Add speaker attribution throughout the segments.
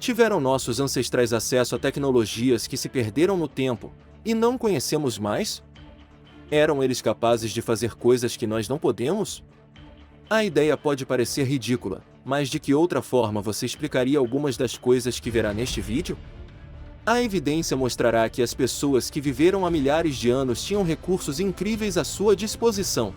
Speaker 1: Tiveram nossos ancestrais acesso a tecnologias que se perderam no tempo e não conhecemos mais? Eram eles capazes de fazer coisas que nós não podemos? A ideia pode parecer ridícula, mas de que outra forma você explicaria algumas das coisas que verá neste vídeo? A evidência mostrará que as pessoas que viveram há milhares de anos tinham recursos incríveis à sua disposição.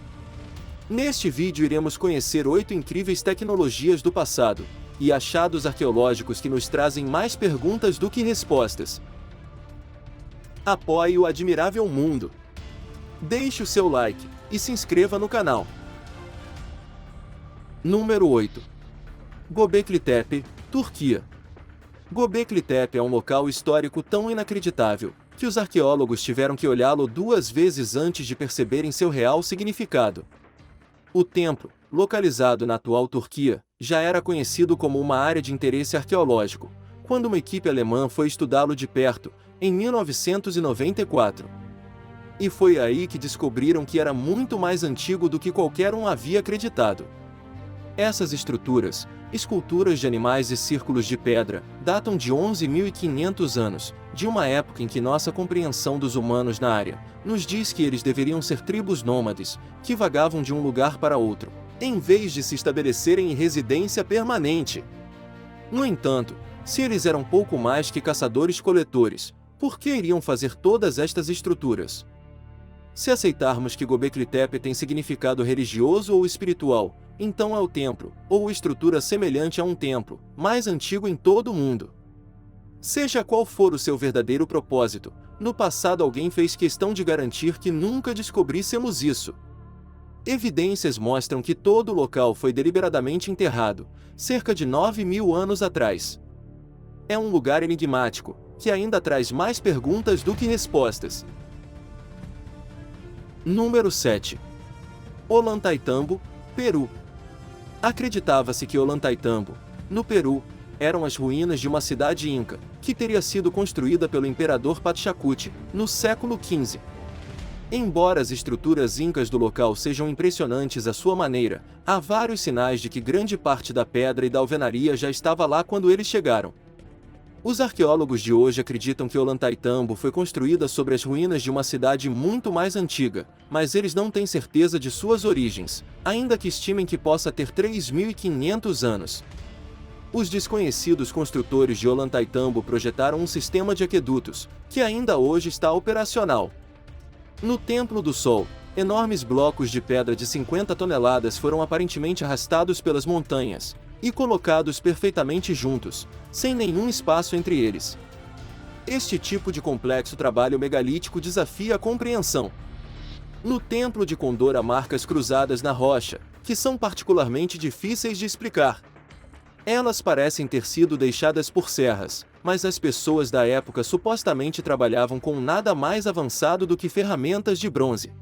Speaker 1: Neste vídeo iremos conhecer 8 incríveis tecnologias do passado e achados arqueológicos que nos trazem mais perguntas do que respostas. Apoie o admirável mundo. Deixe o seu like e se inscreva no canal. Número 8. Göbekli Tepe, Turquia. Göbekli Tepe é um local histórico tão inacreditável que os arqueólogos tiveram que olhá-lo 2 vezes antes de perceberem seu real significado. O templo, localizado na atual Turquia, já era conhecido como uma área de interesse arqueológico, quando uma equipe alemã foi estudá-lo de perto, em 1994. E foi aí que descobriram que era muito mais antigo do que qualquer um havia acreditado. Essas estruturas, esculturas de animais e círculos de pedra, datam de 11.500 anos, de uma época em que nossa compreensão dos humanos na área nos diz que eles deveriam ser tribos nômades, que vagavam de um lugar para outro, em vez de se estabelecerem em residência permanente. No entanto, se eles eram pouco mais que caçadores-coletores, por que iriam fazer todas estas estruturas? Se aceitarmos que Göbekli Tepe tem significado religioso ou espiritual, então é o templo, ou estrutura semelhante a um templo, mais antigo em todo o mundo. Seja qual for o seu verdadeiro propósito, no passado alguém fez questão de garantir que nunca descobríssemos isso. Evidências mostram que todo o local foi deliberadamente enterrado, cerca de 9.000 anos atrás. É um lugar enigmático, que ainda traz mais perguntas do que respostas. Número 7. Ollantaytambo, Peru. Acreditava-se que Ollantaytambo, no Peru, eram as ruínas de uma cidade inca, que teria sido construída pelo imperador Pachacuti, no século XV. Embora as estruturas incas do local sejam impressionantes à sua maneira, há vários sinais de que grande parte da pedra e da alvenaria já estava lá quando eles chegaram. Os arqueólogos de hoje acreditam que Ollantaytambo foi construída sobre as ruínas de uma cidade muito mais antiga, mas eles não têm certeza de suas origens, ainda que estimem que possa ter 3.500 anos. Os desconhecidos construtores de Ollantaytambo projetaram um sistema de aquedutos, que ainda hoje está operacional. No Templo do Sol, enormes blocos de pedra de 50 toneladas foram aparentemente arrastados pelas montanhas e colocados perfeitamente juntos, sem nenhum espaço entre eles. Este tipo de complexo trabalho megalítico desafia a compreensão. No Templo de Condor há marcas cruzadas na rocha, que são particularmente difíceis de explicar. Elas parecem ter sido deixadas por serras, mas as pessoas da época supostamente trabalhavam com nada mais avançado do que ferramentas de bronze.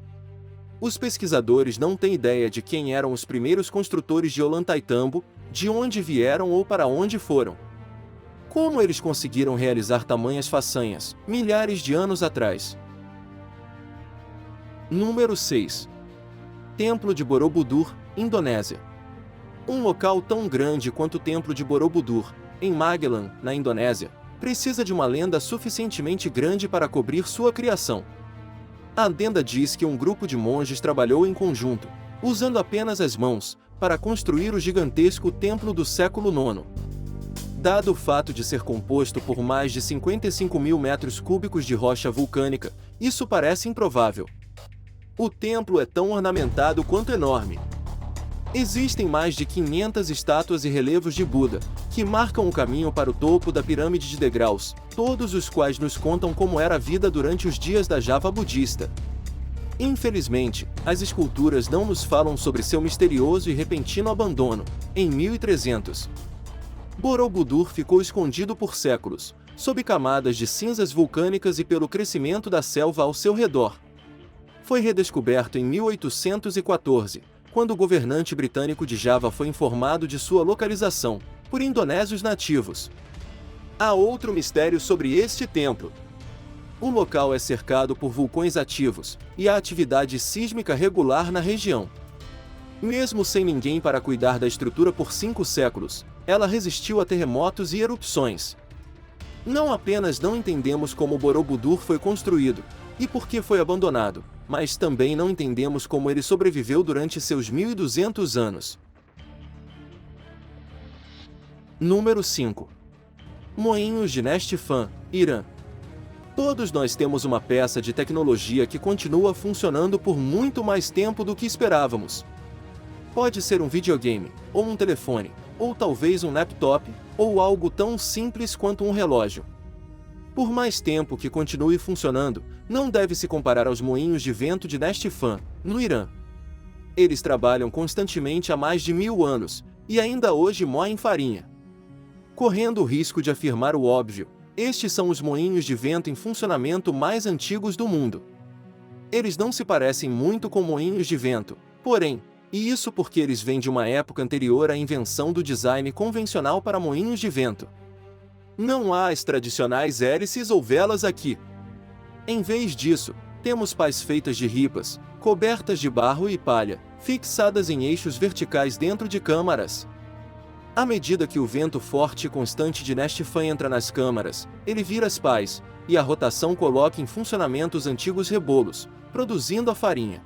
Speaker 1: Os pesquisadores não têm ideia de quem eram os primeiros construtores de Ollantaytambo, de onde vieram ou para onde foram. Como eles conseguiram realizar tamanhas façanhas, milhares de anos atrás? Número 6. Templo de Borobudur, Indonésia. Um local tão grande quanto o Templo de Borobudur, em Magelang, na Indonésia, precisa de uma lenda suficientemente grande para cobrir sua criação. A lenda diz que um grupo de monges trabalhou em conjunto, usando apenas as mãos, para construir o gigantesco templo do século IX. Dado o fato de ser composto por mais de 55.000 metros cúbicos de rocha vulcânica, isso parece improvável. O templo é tão ornamentado quanto enorme. Existem mais de 500 estátuas e relevos de Buda, que marcam o caminho para o topo da pirâmide de degraus, todos os quais nos contam como era a vida durante os dias da Java budista. Infelizmente, as esculturas não nos falam sobre seu misterioso e repentino abandono, em 1300. Borobudur ficou escondido por séculos, sob camadas de cinzas vulcânicas e pelo crescimento da selva ao seu redor. Foi redescoberto em 1814, quando o governante britânico de Java foi informado de sua localização, por indonésios nativos. Há outro mistério sobre este templo. O local é cercado por vulcões ativos, e há atividade sísmica regular na região. Mesmo sem ninguém para cuidar da estrutura por 5 séculos, ela resistiu a terremotos e erupções. Não apenas não entendemos como Borobudur foi construído, e por que foi abandonado, mas também não entendemos como ele sobreviveu durante seus 1200 anos. Número 5. Moinhos de Nestifan, Irã. Todos nós temos uma peça de tecnologia que continua funcionando por muito mais tempo do que esperávamos. Pode ser um videogame, ou um telefone, ou talvez um laptop, ou algo tão simples quanto um relógio. Por mais tempo que continue funcionando, não deve se comparar aos moinhos de vento de Nestifan, no Irã. Eles trabalham constantemente há mais de 1000 anos, e ainda hoje moem farinha. Correndo o risco de afirmar o óbvio, estes são os moinhos de vento em funcionamento mais antigos do mundo. Eles não se parecem muito com moinhos de vento, porém, e isso porque eles vêm de uma época anterior à invenção do design convencional para moinhos de vento. Não há as tradicionais hélices ou velas aqui. Em vez disso, temos pás feitas de ripas, cobertas de barro e palha, fixadas em eixos verticais dentro de câmaras. À medida que o vento forte e constante de Nestifan entra nas câmaras, ele vira as pás, e a rotação coloca em funcionamento os antigos rebolos, produzindo a farinha.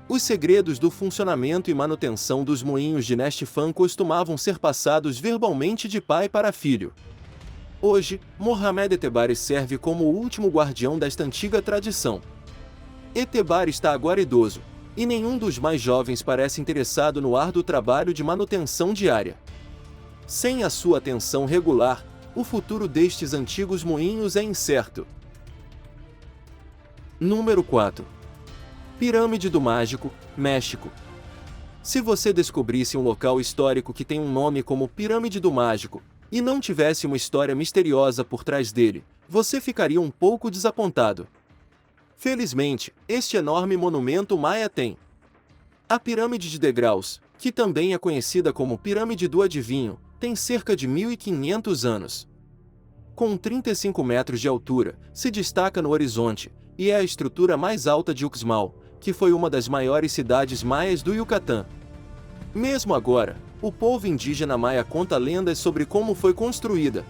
Speaker 1: Os segredos do funcionamento e manutenção dos moinhos de Nestifan costumavam ser passados verbalmente de pai para filho. Hoje, Mohamed Etebari serve como o último guardião desta antiga tradição. Etebari está agora idoso, e nenhum dos mais jovens parece interessado no árduo trabalho de manutenção diária. Sem a sua atenção regular, o futuro destes antigos moinhos é incerto. Número 4. Pirâmide do Mágico, México. Se você descobrisse um local histórico que tem um nome como Pirâmide do Mágico, e não tivesse uma história misteriosa por trás dele, você ficaria um pouco desapontado. Felizmente, este enorme monumento maia tem. A Pirâmide de Degraus, que também é conhecida como Pirâmide do Adivinho, tem cerca de 1500 anos. Com 35 metros de altura, se destaca no horizonte, e é a estrutura mais alta de Uxmal, que foi uma das maiores cidades maias do Yucatán. Mesmo agora, o povo indígena maia conta lendas sobre como foi construída.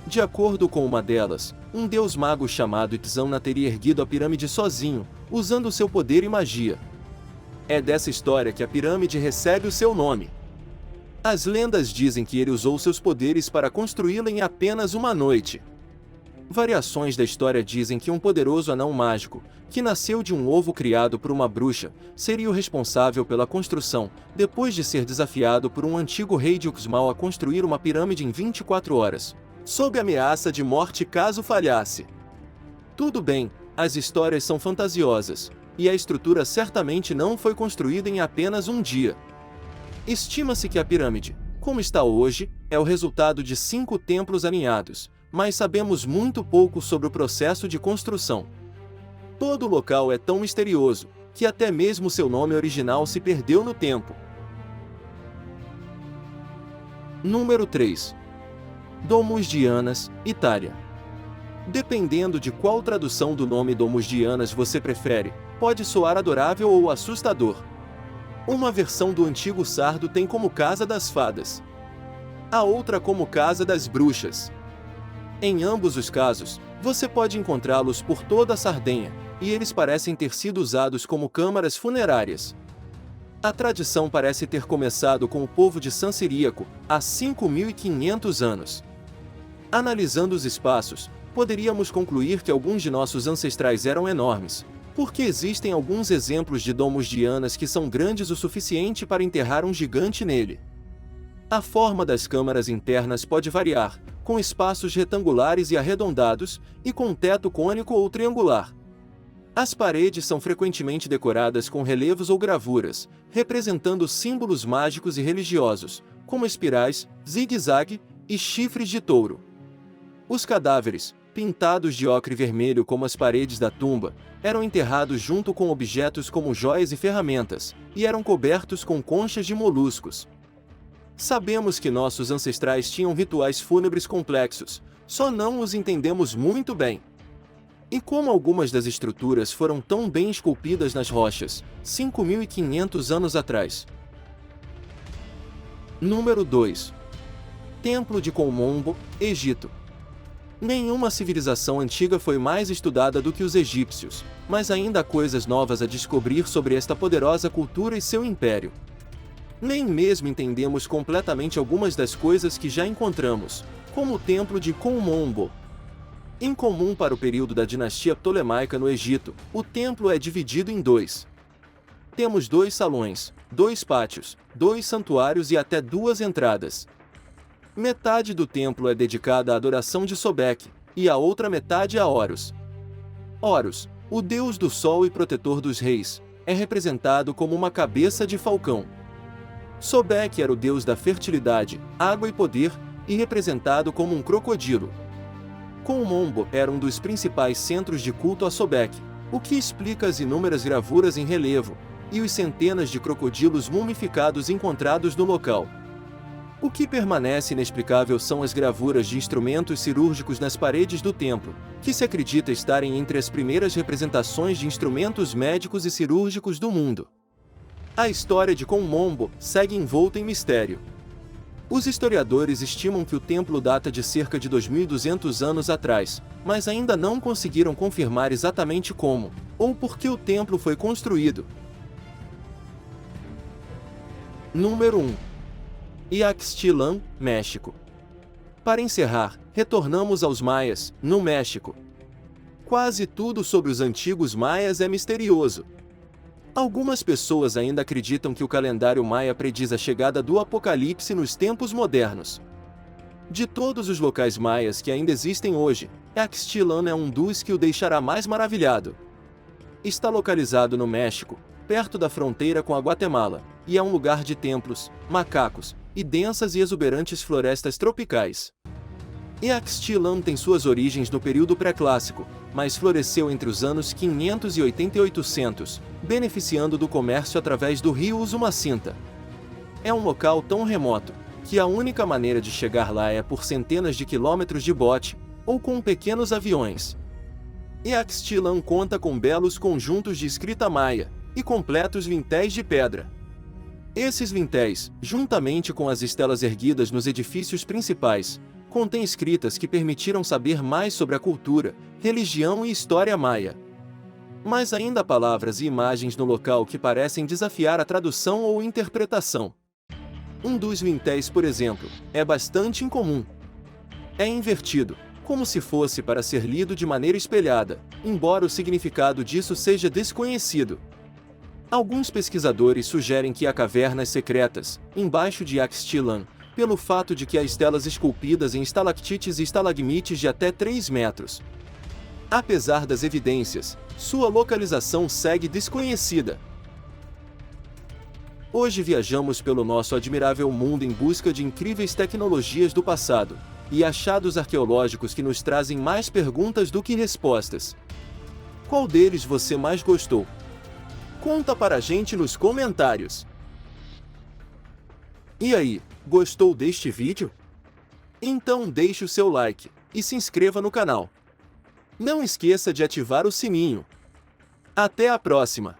Speaker 1: De acordo com uma delas, um deus mago chamado Itzamna teria erguido a pirâmide sozinho, usando seu poder e magia. É dessa história que a pirâmide recebe o seu nome. As lendas dizem que ele usou seus poderes para construí-la em apenas uma noite. Variações da história dizem que um poderoso anão mágico, que nasceu de um ovo criado por uma bruxa, seria o responsável pela construção, depois de ser desafiado por um antigo rei de Uxmal a construir uma pirâmide em 24 horas, sob ameaça de morte caso falhasse. Tudo bem, as histórias são fantasiosas, e a estrutura certamente não foi construída em apenas um dia. Estima-se que a pirâmide, como está hoje, é o resultado de 5 templos alinhados, mas sabemos muito pouco sobre o processo de construção. Todo o local é tão misterioso, que até mesmo seu nome original se perdeu no tempo. Número 3. Domus Dianas, Itália. Dependendo de qual tradução do nome Domus Dianas você prefere, pode soar adorável ou assustador. Uma versão do antigo sardo tem como Casa das Fadas. A outra como Casa das Bruxas. Em ambos os casos, você pode encontrá-los por toda a Sardenha, e eles parecem ter sido usados como câmaras funerárias. A tradição parece ter começado com o povo de San Ciríaco, há 5.500 anos. Analisando os espaços, poderíamos concluir que alguns de nossos ancestrais eram enormes, porque existem alguns exemplos de domos dianas que são grandes o suficiente para enterrar um gigante nele. A forma das câmaras internas pode variar, com espaços retangulares e arredondados, e com teto cônico ou triangular. As paredes são frequentemente decoradas com relevos ou gravuras, representando símbolos mágicos e religiosos, como espirais, zigue-zague e chifres de touro. Os cadáveres, pintados de ocre vermelho como as paredes da tumba, eram enterrados junto com objetos como joias e ferramentas, e eram cobertos com conchas de moluscos. Sabemos que nossos ancestrais tinham rituais fúnebres complexos, só não os entendemos muito bem. E como algumas das estruturas foram tão bem esculpidas nas rochas, 5.500 anos atrás. Número 2. Templo de Kom-Ombo, Egito. Nenhuma civilização antiga foi mais estudada do que os egípcios, mas ainda há coisas novas a descobrir sobre esta poderosa cultura e seu império. Nem mesmo entendemos completamente algumas das coisas que já encontramos, como o Templo de Kom-Ombo. Incomum para o período da dinastia Ptolemaica no Egito, o templo é dividido em dois. Temos 2 salões, 2 pátios, 2 santuários e até 2 entradas. Metade do templo é dedicada à adoração de Sobek, e a outra metade a Horus. Horus, o deus do sol e protetor dos reis, é representado como uma cabeça de falcão. Sobek era o deus da fertilidade, água e poder, e representado como um crocodilo. Kom-Ombo era um dos principais centros de culto a Sobek, o que explica as inúmeras gravuras em relevo, e os centenas de crocodilos mumificados encontrados no local. O que permanece inexplicável são as gravuras de instrumentos cirúrgicos nas paredes do templo, que se acredita estarem entre as primeiras representações de instrumentos médicos e cirúrgicos do mundo. A história de Kom-Ombo segue envolta em mistério. Os historiadores estimam que o templo data de cerca de 2.200 anos atrás, mas ainda não conseguiram confirmar exatamente como, ou por que o templo foi construído. Número 1. Yaxchilán, México. Para encerrar, retornamos aos Maias, no México. Quase tudo sobre os antigos Maias é misterioso. Algumas pessoas ainda acreditam que o calendário maia prediz a chegada do apocalipse nos tempos modernos. De todos os locais maias que ainda existem hoje, Yaxchilán é um dos que o deixará mais maravilhado. Está localizado no México, perto da fronteira com a Guatemala, e é um lugar de templos, macacos, e densas e exuberantes florestas tropicais. Yaxchilán tem suas origens no período pré-clássico, mas floresceu entre os anos 580 e 800, beneficiando do comércio através do rio Usumacinta. É um local tão remoto, que a única maneira de chegar lá é por centenas de quilômetros de bote, ou com pequenos aviões. Yaxchilán conta com belos conjuntos de escrita maia, e completos vintéis de pedra. Esses vintéis, juntamente com as estelas erguidas nos edifícios principais, contêm escritas que permitiram saber mais sobre a cultura, religião e história maia. Mas ainda há palavras e imagens no local que parecem desafiar a tradução ou interpretação. Um dos vintéis, por exemplo, é bastante incomum. É invertido, como se fosse para ser lido de maneira espelhada, embora o significado disso seja desconhecido. Alguns pesquisadores sugerem que há cavernas secretas, embaixo de Yaxchilán, pelo fato de que há estelas esculpidas em estalactites e estalagmites de até 3 metros. Apesar das evidências, sua localização segue desconhecida. Hoje viajamos pelo nosso admirável mundo em busca de incríveis tecnologias do passado, e achados arqueológicos que nos trazem mais perguntas do que respostas. Qual deles você mais gostou? Conta para a gente nos comentários. E aí, gostou deste vídeo? Então deixe o seu like e se inscreva no canal. Não esqueça de ativar o sininho. Até a próxima!